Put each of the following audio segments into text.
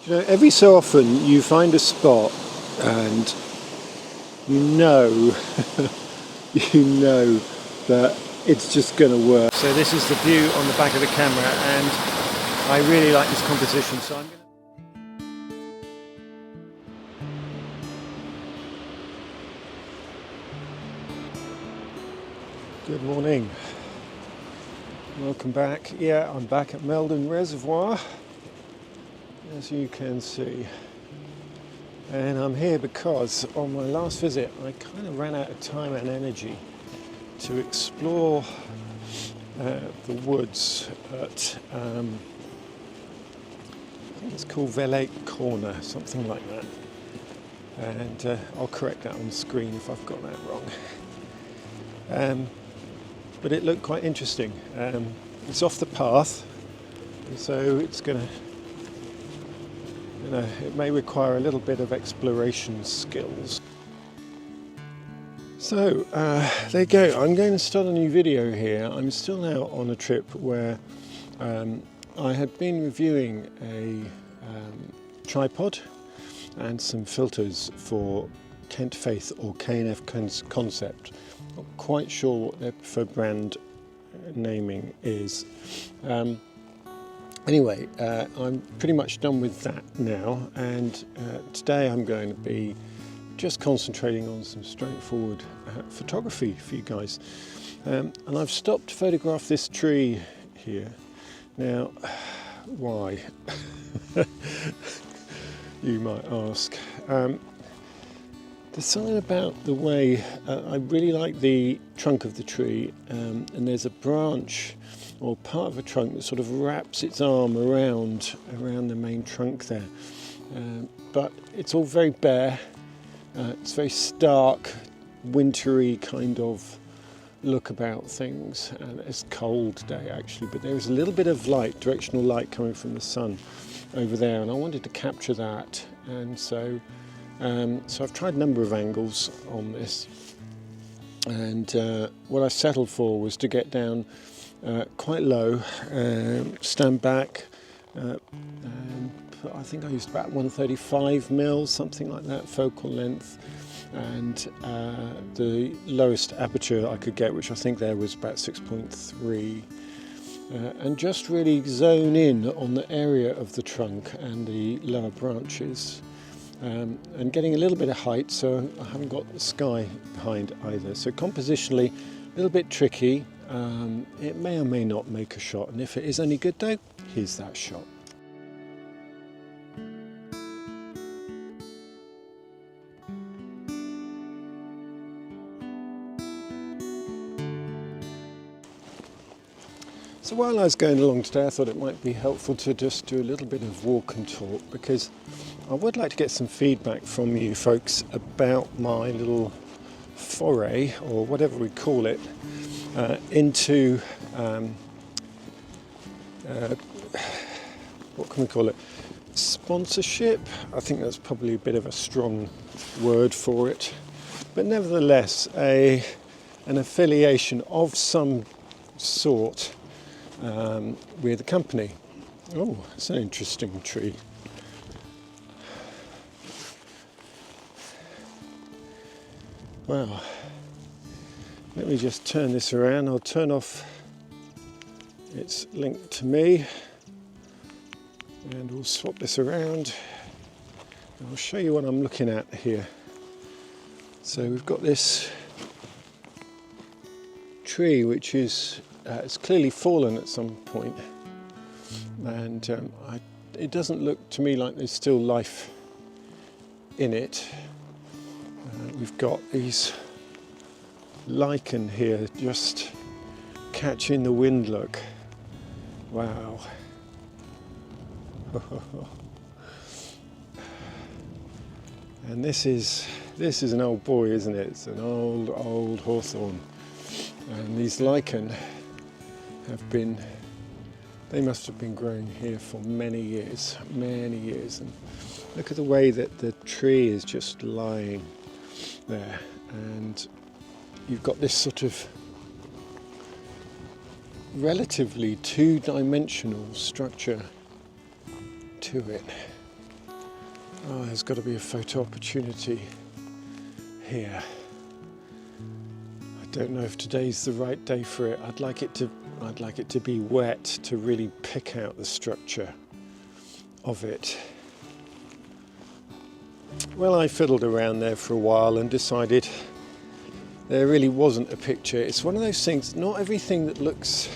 You know, every so often you find a spot and you know that it's just going to work. So this is the view on the back of the camera, and I really like this composition, so I'm going to... Good morning. Welcome back. Yeah, I'm back at Meldon Reservoir, as you can see. And I'm here because on my last visit I kind of ran out of time and energy to explore the woods at, I think it's called Velake Corner, something like that. And I'll correct that on the screen if I've got that wrong. But it looked quite interesting. It's off the path, so it's going to, you know, it may require a little bit of exploration skills. So there you go. I'm going to start a new video here. I'm still now on a trip where I had been reviewing a tripod and some filters for Kent Faith or K&F Concept. Not quite sure what their preferred brand naming is. Anyway, I'm pretty much done with that now, and today I'm going to be just concentrating on some straightforward photography for you guys. And I've stopped to photograph this tree here. Now, why? You might ask. There's something about the way, I really like the trunk of the tree, and there's a branch or part of a trunk that sort of wraps its arm around the main trunk there. But it's all very bare, it's very stark, wintry kind of look about things, and it's a cold day actually, but there is a little bit of light, directional light coming from the sun over there, and I wanted to capture that, and so I've tried a number of angles on this, and what I settled for was to get down quite low, stand back, and I think I used about 135mm, something like that, focal length, and the lowest aperture I could get, which I think there was about 6.3, and just really zone in on the area of the trunk and the lower branches. And getting a little bit of height, so I haven't got the sky behind either. So compositionally, a little bit tricky. It may or may not make a shot, and if it is any good though, here's that shot. So while I was going along today, I thought it might be helpful to just do a little bit of walk and talk, because I would like to get some feedback from you folks about my little foray, or whatever we call it, into what can we call it? Sponsorship? I think that's probably a bit of a strong word for it, but nevertheless an affiliation of some sort with a company. Oh, it's an interesting tree. Wow. Let me just turn this around. I'll turn off its link to me, and we'll swap this around. I'll show you what I'm looking at here. So we've got this tree which is it's clearly fallen at some point, and it doesn't look to me like there's still life in it. We've got these lichen here just catching the wind, look. Wow. And this is an old boy, isn't it? It's an old hawthorn. And these lichen they must have been growing here for many years, and look at the way that the tree is just lying there, and you've got this sort of relatively two-dimensional structure to it. Oh, there's got to be a photo opportunity here. I don't know if today's the right day for it. I'd like it to be wet to really pick out the structure of it. Well, I fiddled around there for a while and decided there really wasn't a picture. It's one of those things, not everything that looks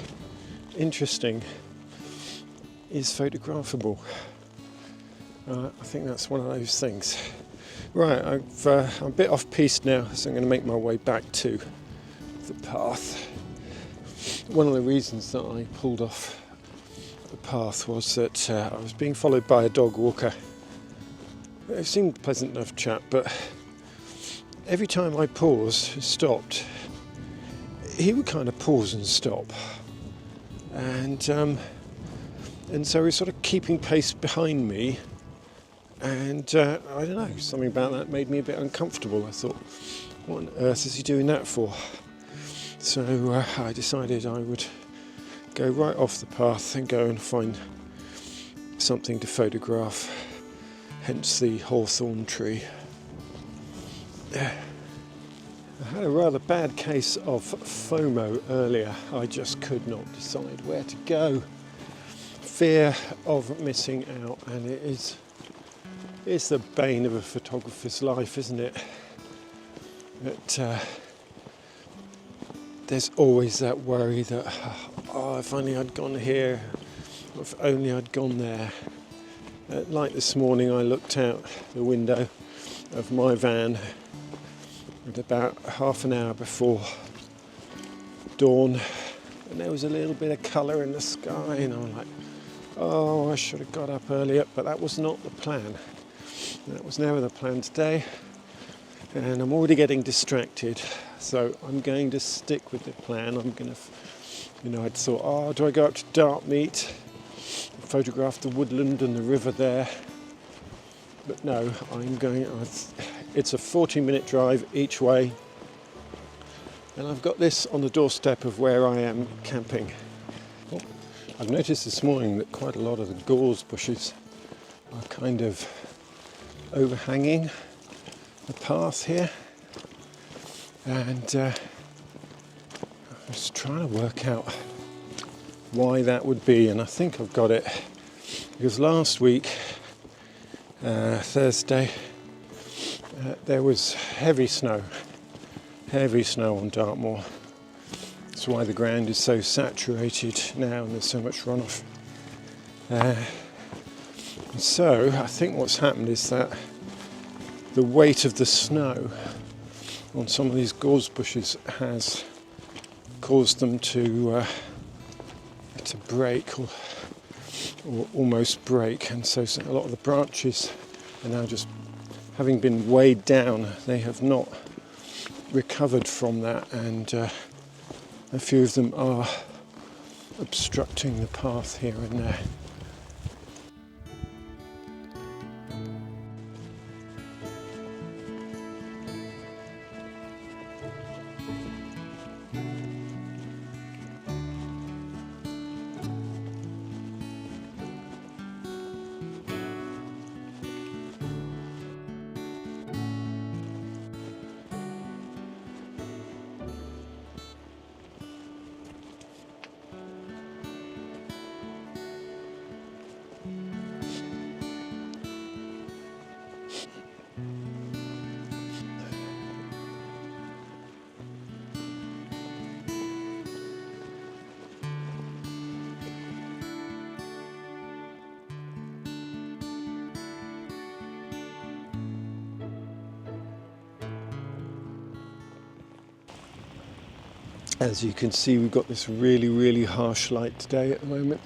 interesting is photographable. I think that's one of those things. Right, I'm a bit off piste now, so I'm going to make my way back to the path. One of the reasons that I pulled off the path was that I was being followed by a dog walker. It seemed a pleasant enough chap, but every time I paused and stopped, he would kind of pause and stop. And so he was sort of keeping pace behind me. And I don't know, something about that made me a bit uncomfortable. I thought, what on earth is he doing that for? So I decided I would go right off the path and go and find something to photograph, hence the hawthorn tree. I had a rather bad case of FOMO earlier. I just could not decide where to go. Fear of missing out, and it's the bane of a photographer's life, isn't it? That there's always that worry that, oh, if only I'd gone here, if only I'd gone there. Like this morning, I looked out the window of my van at about half an hour before dawn, and there was a little bit of colour in the sky, and I was like, oh, I should have got up earlier, but that was not the plan. That was never the plan today, and I'm already getting distracted, so I'm going to stick with the plan. I'm going to, I'd thought, oh, do I go up to Dartmoor, photograph the woodland and the river there? But no, it's a 40-minute drive each way, and I've got this on the doorstep of where I am camping. Oh, I've noticed this morning that quite a lot of the gorse bushes are kind of overhanging the path here, and I was trying to work out why that would be, and I think I've got it, because last week, Thursday, there was heavy snow on Dartmoor. That's why the ground is so saturated now and there's so much runoff. So I think what's happened is that the weight of the snow on some of these gorse bushes has caused them to break or almost break, and so a lot of the branches are now just having been weighed down. They have not recovered from that, and a few of them are obstructing the path here and there. As you can see, we've got this really, really harsh light today at the moment,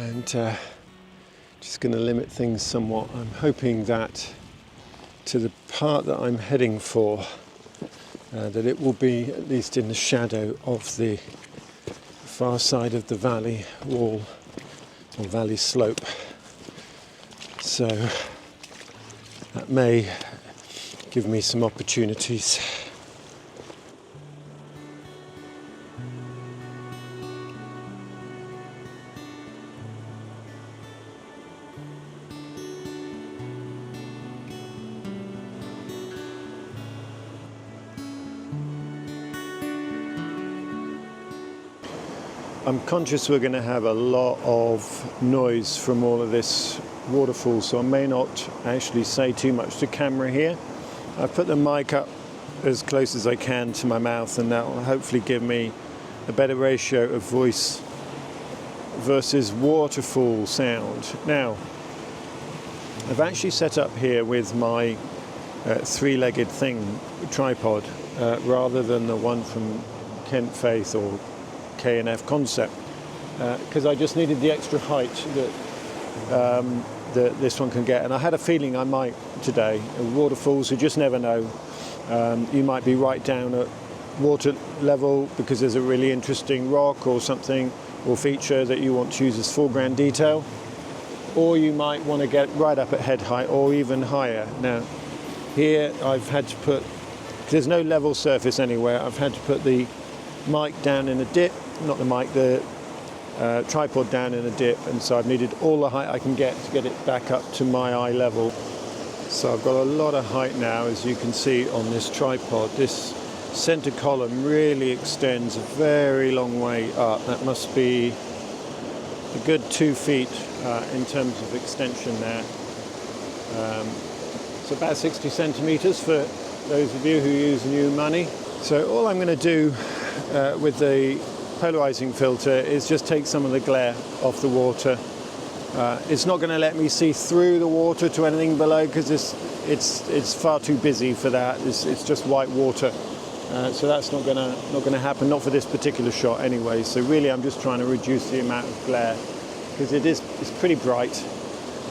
and just going to limit things somewhat. I'm hoping that to the part that I'm heading for, that it will be at least in the shadow of the far side of the valley wall or valley slope. So that may give me some opportunities. I'm conscious we're going to have a lot of noise from all of this waterfall, so I may not actually say too much to camera here. I've put the mic up as close as I can to my mouth, and that will hopefully give me a better ratio of voice versus waterfall sound. Now, I've actually set up here with my three-legged thing tripod rather than the one from Kent Faith or K&F Concept, because I just needed the extra height that this one can get, and I had a feeling I might today. Waterfalls, you just never know. You might be right down at water level because there's a really interesting rock or something or feature that you want to use as foreground detail, or you might want to get right up at head height or even higher. Now here I've had to put, there's no level surface anywhere, I've had to put the mic down in a dip, not the mic, the tripod down in a dip, and so I've needed all the height I can get to get it back up to my eye level. So I've got a lot of height now, as you can see on this tripod. This center column really extends a very long way up. That must be a good 2 feet in terms of extension there. It's about 60 centimeters for those of you who use new money. So all I'm going to do with the polarizing filter is just take some of the glare off the water. It's not going to let me see through the water to anything below because it's far too busy for that. It's just white water, so that's not going to happen. Not for this particular shot anyway. So really, I'm just trying to reduce the amount of glare because it's pretty bright.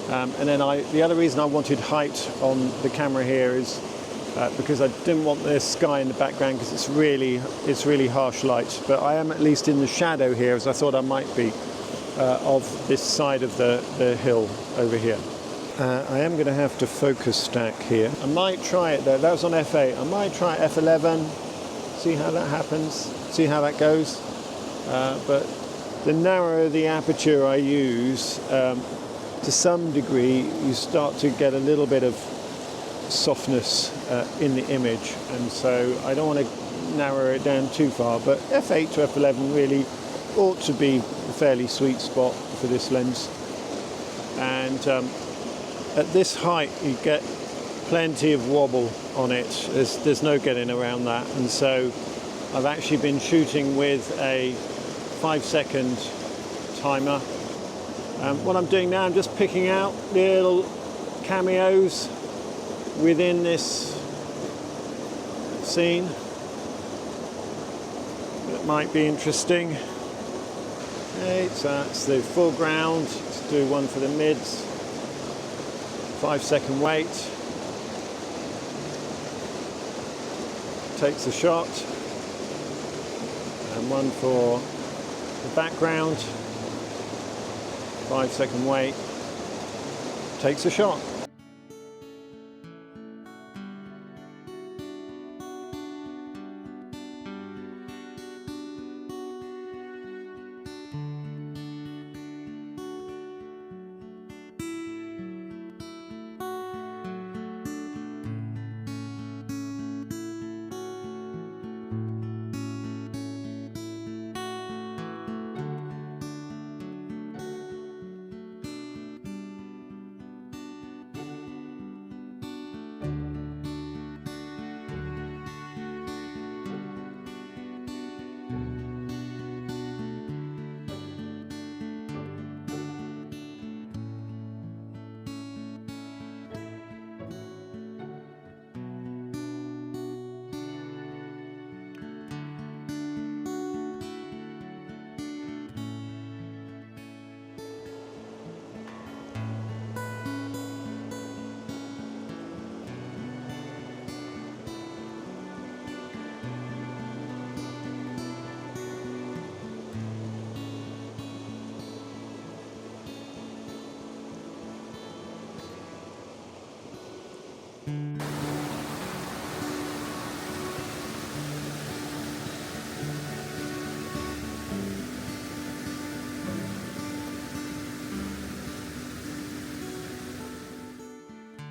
And then the other reason I wanted height on the camera here is because I didn't want the sky in the background because it's really harsh light. But I am at least in the shadow here, as I thought I might be, of this side of the hill over here. I am going to have to focus stack here. I might try it though. That was on f8. I might try f11, see how that happens, see how that goes. But the narrower the aperture I use, to some degree, you start to get a little bit of softness in the image, and so I don't want to narrow it down too far, but f8 to f11 really ought to be a fairly sweet spot for this lens. And at this height you get plenty of wobble on it. There's no getting around that, and so I've actually been shooting with a 5-second timer. What I'm doing now, I'm just picking out little cameos within this scene that might be interesting. Okay, so that's the foreground. Let's do one for the mids. 5-second wait. Takes a shot. And one for the background. 5-second wait. Takes a shot.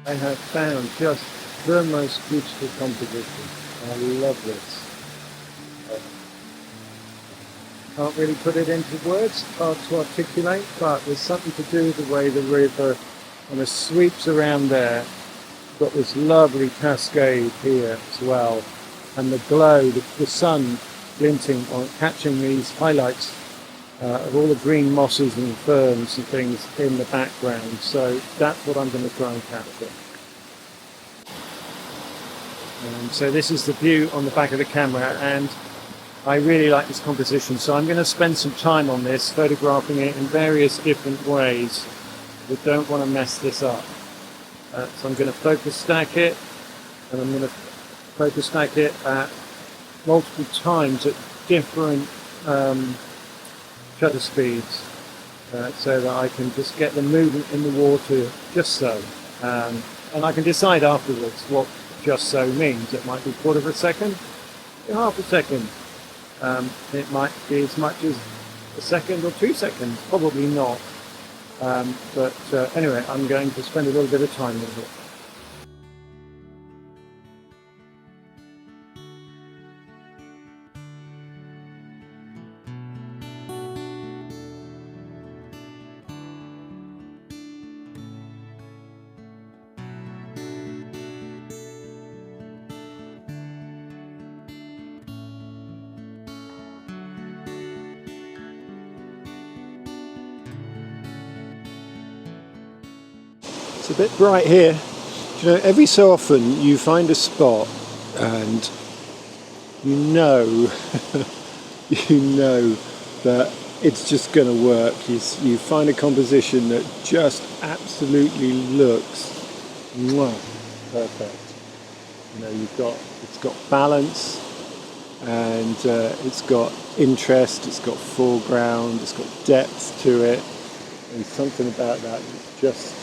I have found just the most beautiful composition. I love this. Can't really put it into words, hard to articulate, but there's something to do with the way the river kind of sweeps around there. Got this lovely cascade here as well, and the glow, the sun glinting on catching these highlights of all the green mosses and ferns and things in the background. So that's what I'm going to try and capture. And so this is the view on the back of the camera, and I really like this composition, so I'm going to spend some time on this, photographing it in various different ways. We don't want to mess this up. So I'm going to focus stack it, and I'm going to focus stack it at multiple times at different shutter speeds, so that I can just get the movement in the water just so. And I can decide afterwards what just so means. It might be 1/4 of a second, half a second. It might be as much as a second or 2 seconds, probably not. But anyway, I'm going to spend a little bit of time with it. It's a bit bright here. You know, every so often you find a spot and you know that it's just going to work. You find a composition that just absolutely looks perfect. You know, it's got balance, and it's got interest, it's got foreground, it's got depth to it, and something about that is just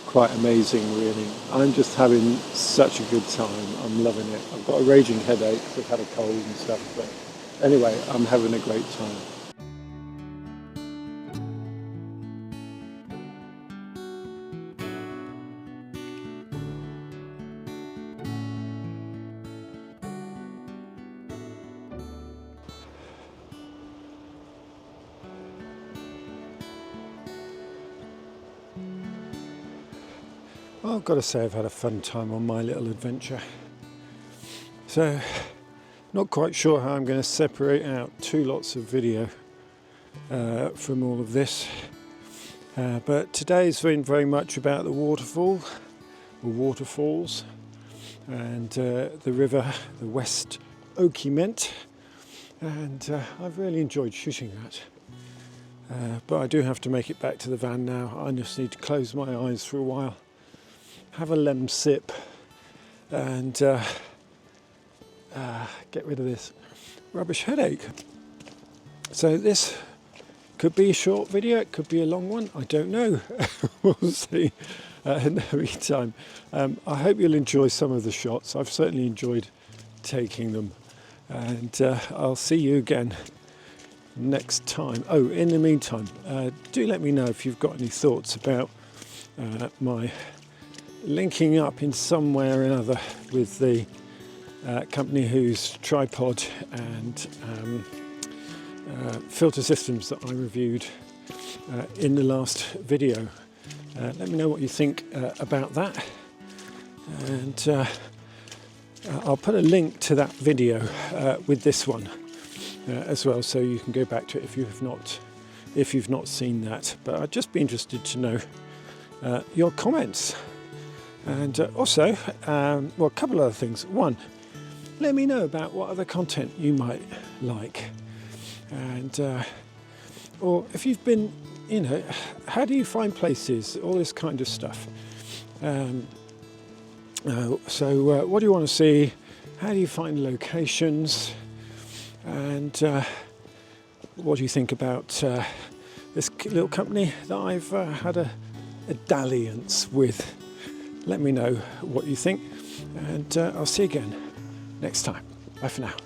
quite amazing, really. I'm just having such a good time. I'm loving it. I've got a raging headache because I've had a cold and stuff, but anyway, I'm having a great time. Well, I've got to say I've had a fun time on my little adventure. So, not quite sure how I'm going to separate out 2 lots of video from all of this. But today's been very much about the waterfall, or waterfalls, and the river, the West Oakiment, and I've really enjoyed shooting that. But I do have to make it back to the van now. I just need to close my eyes for a while, have a lemon sip, and get rid of this rubbish headache. So this could be a short video, it could be a long one, I don't know. We'll see. In the meantime, I hope you'll enjoy some of the shots. I've certainly enjoyed taking them, and I'll see you again next time. Oh, in the meantime, do let me know if you've got any thoughts about my linking up in some way or another with the company whose tripod and filter systems that I reviewed in the last video. Let me know what you think about that, and I'll put a link to that video with this one as well, so you can go back to it if you've not seen that. But I'd just be interested to know your comments. And also, well, a couple of other things. One, let me know about what other content you might like, and or if you've been, you know, how do you find places, all this kind of stuff. So what do you want to see? How do you find locations? And what do you think about this little company that I've had a dalliance with? Let me know what you think, and I'll see you again next time. Bye for now.